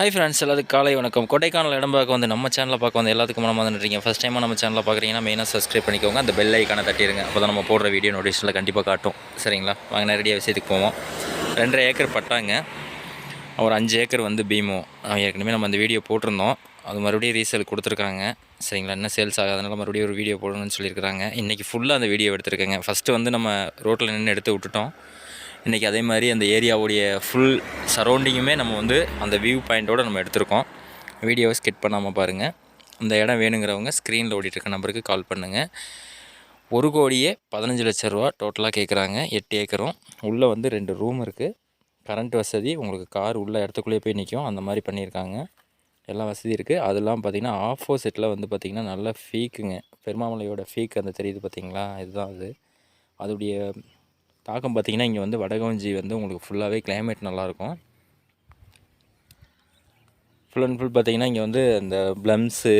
Hi friends, எல்லாத்துக்கும் காலை வணக்கம். கொடைக்கானல் இடம் பார்க்க வந்து நம்ம சேனலில் பார்க்க வந்து எல்லாத்துக்கும் மனமாக வந்துட்டுருக்கீங்க. ஃபஸ்ட் டைமாக நம்ம சேனலில் பார்க்குறீங்கன்னா மெயினாக சப்ஸ்கிரைப் பண்ணிக்கோங்க. அந்த பெல் ஐக்கானை தட்டிடுங்க. அப்போ தான் நம்ம போடுற வீடியோ நோட்டிஃபிகேஷனில் கண்டிப்பாக காட்டும். சரிங்களா? வாங்க நேரடியாக விஷயத்துக்கு போவோம். 2.5 ஏக்கர் பட்டாங்க, ஒரு 5 ஏக்கர் வந்து பீமோ. ஏற்கனவே நம்ம அந்த வீடியோ போட்டிருந்தோம். அது மறுபடியும் ரீசேல் கொடுத்துருக்காங்க. சரிங்களா? இன்னும் சேல்ஸ் ஆகாதனால மறுபடியும் ஒரு வீடியோ போடணும்னு சொல்லியிருக்காங்க. இன்றைக்கி ஃபுல்லாக அந்த வீடியோ எடுத்துருக்கேங்க. ஃபஸ்ட்டு வந்து நம்ம ரோட்டில் நின்று எடுத்து விட்டுட்டோம். இன்றைக்கி அதே மாதிரி அந்த ஏரியாவுடைய ஃபுல் சரௌண்டிங்குமே நம்ம வந்து அந்த வியூ பாயிண்ட்டோடு நம்ம எடுத்திருக்கோம். வீடியோவை ஸ்கிப் பண்ணாமல் பாருங்கள். இந்த இடம் வேணுங்கிறவங்க ஸ்க்ரீனில் ஓடிட்டுருக்க நம்பருக்கு கால் பண்ணுங்கள். 1,15,00,000 ரூபா டோட்டலாக கேட்குறாங்க. 8 ஏக்கரும். உள்ளே வந்து 2 ரூம் இருக்குது. கரண்ட் வசதி, உங்களுக்கு கார் உள்ள இடத்துக்குள்ளேயே போய் நிற்கும். அந்த மாதிரி பண்ணியிருக்காங்க. எல்லா வசதி இருக்குது. அதெல்லாம் பார்த்திங்கன்னா ஆப்போசிட்டில் வந்து பார்த்திங்கன்னா நல்ல ஃபீக்குங்க. பெருமாமலையோட ஃபீக் அந்த தெரியுது பார்த்திங்களா? இதுதான் அது. அதோடைய தாக்கம் பார்த்திங்கன்னா இங்கே வந்து வடகவஞ்சி வந்து உங்களுக்கு ஃபுல்லாகவே கிளைமேட் நல்லாயிருக்கும். ஃபுல் அண்ட் ஃபுல் பார்த்திங்கன்னா இங்கே வந்து இந்த ப்ளம்ஸு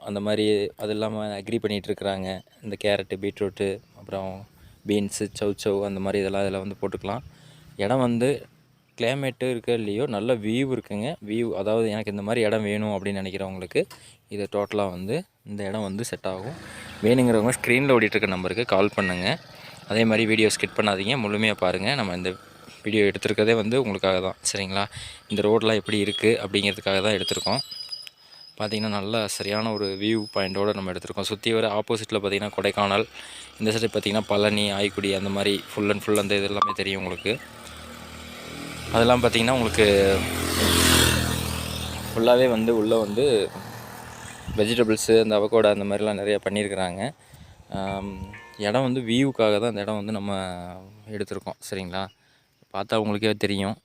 அந்த மாதிரி அது இல்லாமல் அக்ரி பண்ணிகிட்ருக்குறாங்க. இந்த கேரட்டு, பீட்ரூட்டு, அப்புறம் பீன்ஸு, சவ் அந்த மாதிரி இதெல்லாம் இதில் வந்து போட்டுக்கலாம். இடம் வந்து கிளைமேட்டு இருக்கோ இல்லையோ நல்ல வியூ இருக்குங்க. வியூ அதாவது எனக்கு இந்த மாதிரி இடம் வேணும் அப்படின்னு நினைக்கிறவங்களுக்கு இது டோட்டலாக வந்து இந்த இடம் வந்து செட் ஆகும். வேணுங்கிறவங்க ஸ்க்ரீனில் ஓடிட்டுருக்க நம்பருக்கு கால் பண்ணுங்கள். அதே மாதிரி வீடியோ ஸ்கிப் பண்ணாதீங்க, முழுமையாக பாருங்கள். நம்ம இந்த வீடியோ எடுத்துருக்கதே வந்து உங்களுக்காக தான். சரிங்களா? இந்த ரோடெலாம் எப்படி இருக்குது அப்படிங்கிறதுக்காக தான் எடுத்திருக்கோம். பார்த்திங்கன்னா நல்லா சரியான ஒரு வியூ பாயிண்ட்டோடு நம்ம எடுத்திருக்கோம். சுற்றி வர ஆப்போசிட்டில் பார்த்திங்கன்னா கொடைக்கானல், இந்த சைடு பார்த்திங்கன்னா பழனி, ஆய்க்குடி, அந்த மாதிரி ஃபுல் அண்ட் ஃபுல் அந்த இது எல்லாமே தெரியும் உங்களுக்கு. அதெல்லாம் பார்த்திங்கன்னா உங்களுக்கு ஃபுல்லாகவே வந்து உள்ளே வந்து வெஜிடபிள்ஸு, அந்த அவகோடா அந்த மாதிரிலாம் நிறையா பண்ணியிருக்கிறாங்க. இடம் வந்து வியூவுக்காக தான் இந்த இடம் வந்து நம்ம எடுத்திருக்கோம். சரிங்களா? பார்த்தா உங்களுக்கே தெரியும்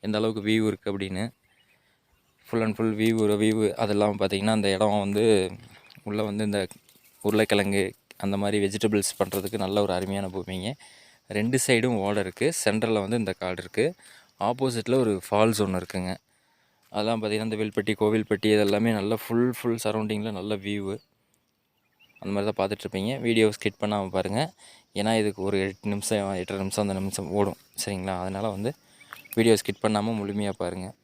எந்த அளவுக்கு வியூ இருக்குது அப்படின்னு. ஃபுல் அண்ட் ஃபுல் வியூ அதெல்லாம் பார்த்திங்கன்னா அந்த இடம் வந்து உள்ளே வந்து இந்த உருளைக்கிழங்கு அந்த மாதிரி வெஜிடபிள்ஸ் பண்ணுறதுக்கு நல்ல ஒரு அருமையான பூமிங்க. 2 சைடும் ஓடை இருக்குது. சென்டரில் வந்து இந்த காடு இருக்குது. ஆப்போசிட்டில் ஒரு ஃபால்ஸ் ஒன்று இருக்குதுங்க. அதெல்லாம் பார்த்திங்கன்னா இந்த வில்பட்டி, கோவில்பட்டி இதெல்லாமே நல்ல ஃபுல் சரௌண்டிங்கில் நல்ல வியூவு. அந்த மாதிரி தான் பார்த்துட்ருப்பீங்க. வீடியோ ஸ்கிப் பண்ணாமல் பாருங்கள். ஏன்னா இதுக்கு ஒரு 8 நிமிஷம் 8.5 நிமிஷம் அந்த நிமிஷம் ஓடும். சரிங்களா? அதனால் வந்து வீடியோ ஸ்கிப் பண்ணாமல் முழுமையாக பாருங்கள்.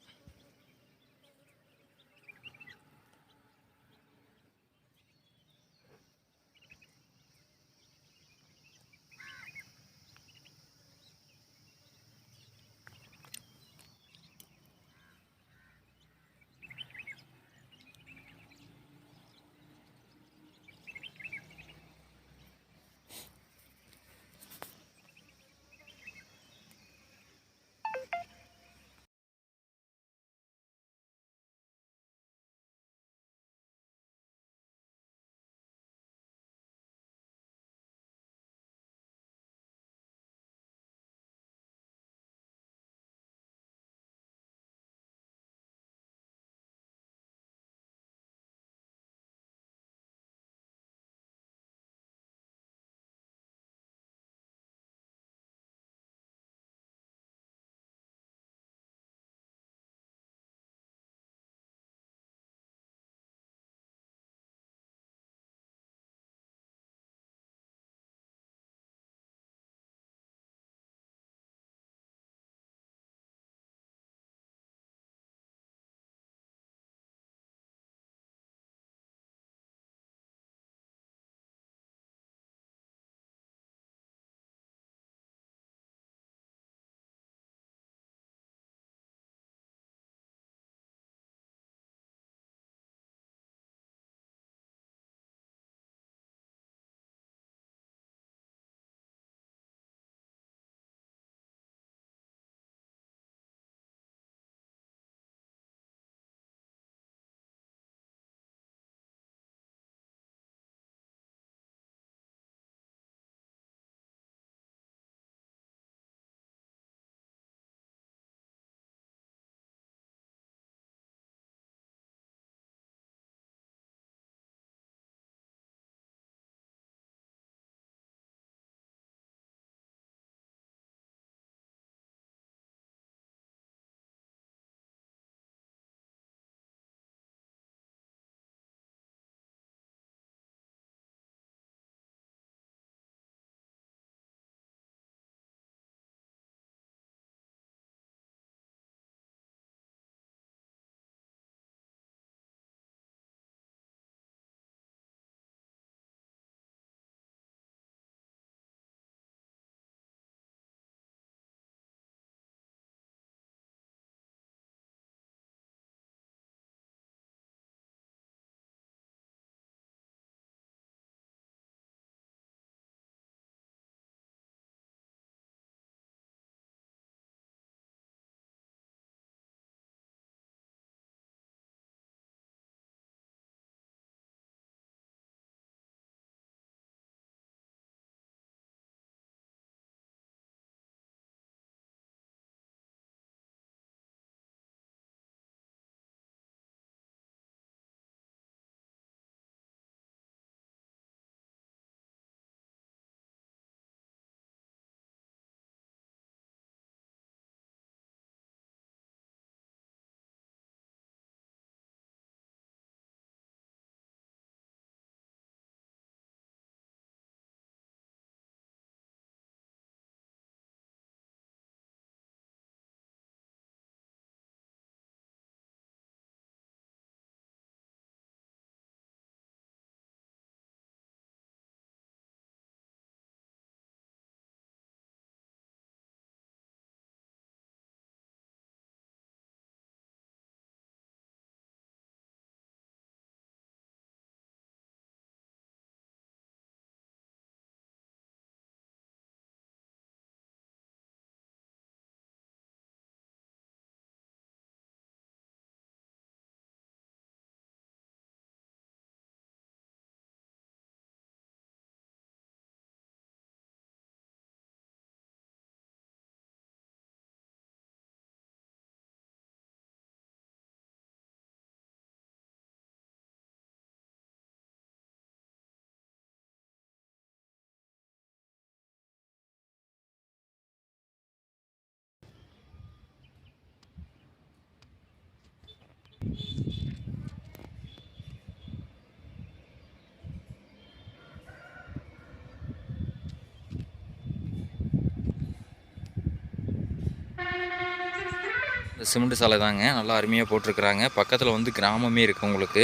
சிமெண்ட் சாலை தாங்க, நல்லா அருமையாக போட்டிருக்கிறாங்க. பக்கத்தில் வந்து கிராமமே இருக்குது, உங்களுக்கு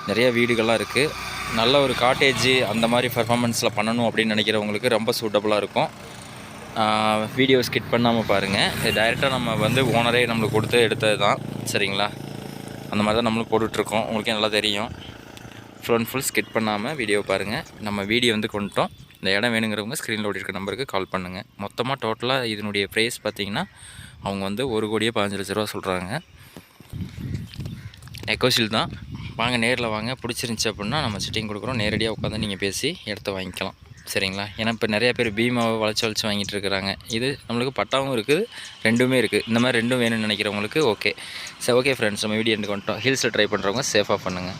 நிறைய வீடுகள்லாம் இருக்குது. நல்ல ஒரு காட்டேஜ் அந்த மாதிரி பர்ஃபார்மன்ஸில் பண்ணணும் அப்படின்னு நினைக்கிறவங்களுக்கு ரொம்ப சூட்டபுளாக இருக்கும். வீடியோ ஸ்கிப் பண்ணாமல் பாருங்கள். இது டைரெக்டாக நம்ம வந்து ஓனரே நம்மளுக்கு கொடுத்து எடுத்தது தான், சரிங்களா? அந்த மாதிரி தான் நம்மளும் போட்டுட்ருக்கோம், உங்களுக்கே நல்லா தெரியும். ஃபுல் அண்ட் ஃபுல் ஸ்கிப் பண்ணாமல் வீடியோ பாருங்கள். நம்ம வீடியோ வந்து கொண்டுட்டோம். இந்த இடம் வேணுங்கிறவங்க ஸ்க்ரீனில் ஓடிருக்க நம்பருக்கு கால் பண்ணுங்கள். மொத்தமாக டோட்டலாக இதனுடைய ப்ரைஸ் பார்த்திங்கன்னா அவங்க வந்து 1,15,00,000 சொல்கிறாங்க. நெகோஷியல் தான். வாங்க, நேரில் வாங்க. பிடிச்சிருந்துச்சி அப்படின்னா நம்ம சிட்டிங் கொடுக்குறோம். நேரடியாக உட்காந்து நீங்கள் பேசி இடத்த வாங்கிக்கலாம், சரிங்களா? ஏன்னா இப்போ நிறையா பேர் பீமாவை வளைச்சி வாங்கிட்டு இருக்கிறாங்க. இது நம்மளுக்கு பட்டாவும் இருக்குது, ரெண்டுமே இருக்குது. இந்த மாதிரி ரெண்டும் வேணும்னு நினைக்கிறவங்களுக்கு ஓகே. சரி, ஓகே ஃப்ரெண்ட்ஸ், நம்ம வீடியோ கொண்டுட்டோம். ஹில்ஸில் ட்ரை பண்ணுறவங்க சேஃபாக பண்ணுங்கள்.